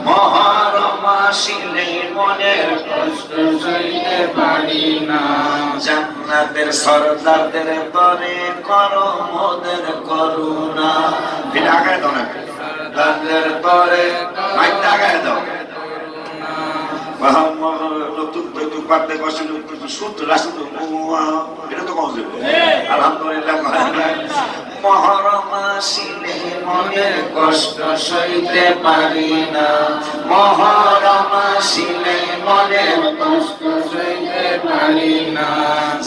মহরম আসিলে মনের কষ্ট সইতে পারি না। জান্নাতের সরদারদের তরে করো মোদের করুণা। এটা আগায় দাও না, সরদারদের তরে মাইকটা আগায় দাও। মহরম আসিলে মনের কষ্ট সইতে পারি না। মহরম আসিলে মনের কষ্ট সইতে পারি না।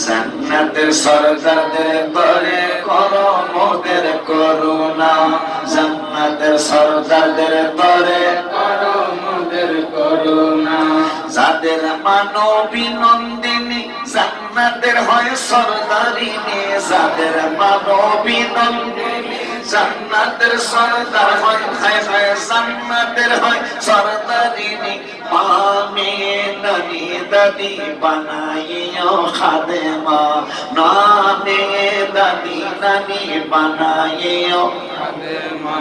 জান্নাতের সরদারদের তরে করো মোদের করুণা। জান্নাতের সরদারদের তরে করো মোদের করুণা। যাদের মানবী নন্দিনী জান্নাতের হয় সরদারিনী। যাদের মানবী নন্দিনী জান্নাতের সরদার হয়, হায় হায় জান্নাতের হয় সরদারিনী। মামে নানি দাদি বানাইও খাদেমা। নামে দাদি নানি বানাইও খাদেমা।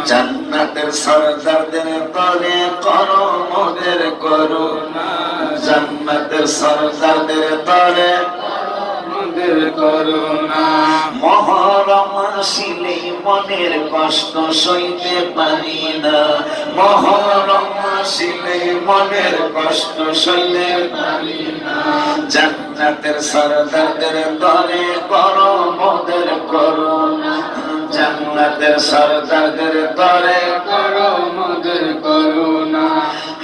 জান্নাতের সরদারদের তরে করো মোদের করুণা। জান্নাতের সরদারদের তরে মোদের করুণা। মহরম আসিলে মনের কষ্ট সইতে পারি না। মহরম আসিলে মনের কষ্ট সইতে পারি না। জান্নাতের সরদারদের তরে করো মোদের করুণা। জান্নাতের সরদারদের তরে করো মোদের করুণা।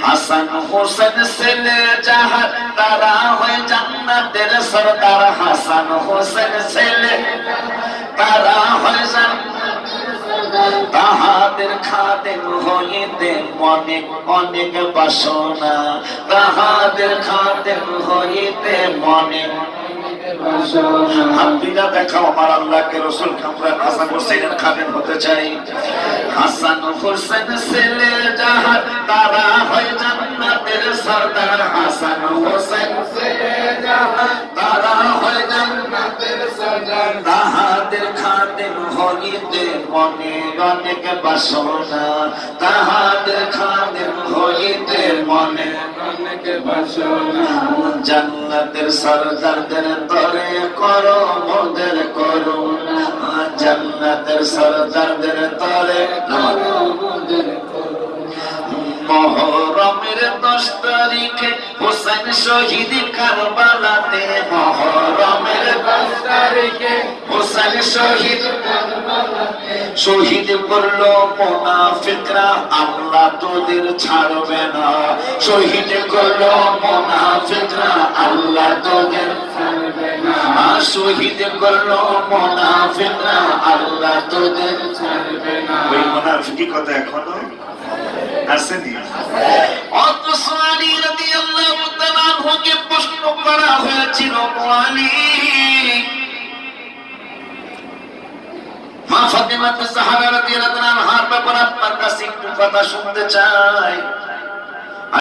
হাসান হোসেন ছেলে যাহার তারা হয় জান্নাতের সরদার। হাসান হোসেন ছেলে তারা হয় জান্নাতের সরদার। তাহাদের খাদেম হইতে অনেক অনেক বাসনা। তাহাদের খাদেম হইতে অনেক হাবিরা দেখাও আমার আল্লাহকে রসুল আমরা হাসান হোসেনের খাদেম হতে চাই। হাসান হোসেন ছেলে যাহার তারা হয় জান্নাতের সরদার। হাসান হোসেন ছেলে যাহার তারা হয় জান্নাতের সরদার। তাহাদের খাদেম হইতে মনে অনেক বাসনা। তাহাদের খাদেম হইতে মনে অনেক বাসনা। জান্নাতের সরদারদের তরে করো মোদের করুণা। জান্নাতের সরদারদের তরে করো মোদের করুণা। মহরমের 10 তারিখে হোসেন শহীদ কারবালাতে। মহরমের 10 তারিখে হোসেন শহীদ কারবালাতে। শহীদ করলো মুনাফিকরা আল্লাহ তোদের ছাড়বে না। শহীদ করলো মুনাফিকরা আল্লাহ তোদের ছাড়বে না। শহীদ করলো মুনাফিকরা আল্লাহ তোদের ছাড়বে না। ওই মুনাফিকি কথা এখনো আসেনি। অথচ আলী রাদিয়াল্লাহু তাআলা আনহুকে প্রশ্ন করা হয়েছিল, আলী মা ফাতেমা জাহরা রাদিয়াল্লাহু আনহার ব্যাপারে আপনার কাছে একটু কথা শুনতে চাই।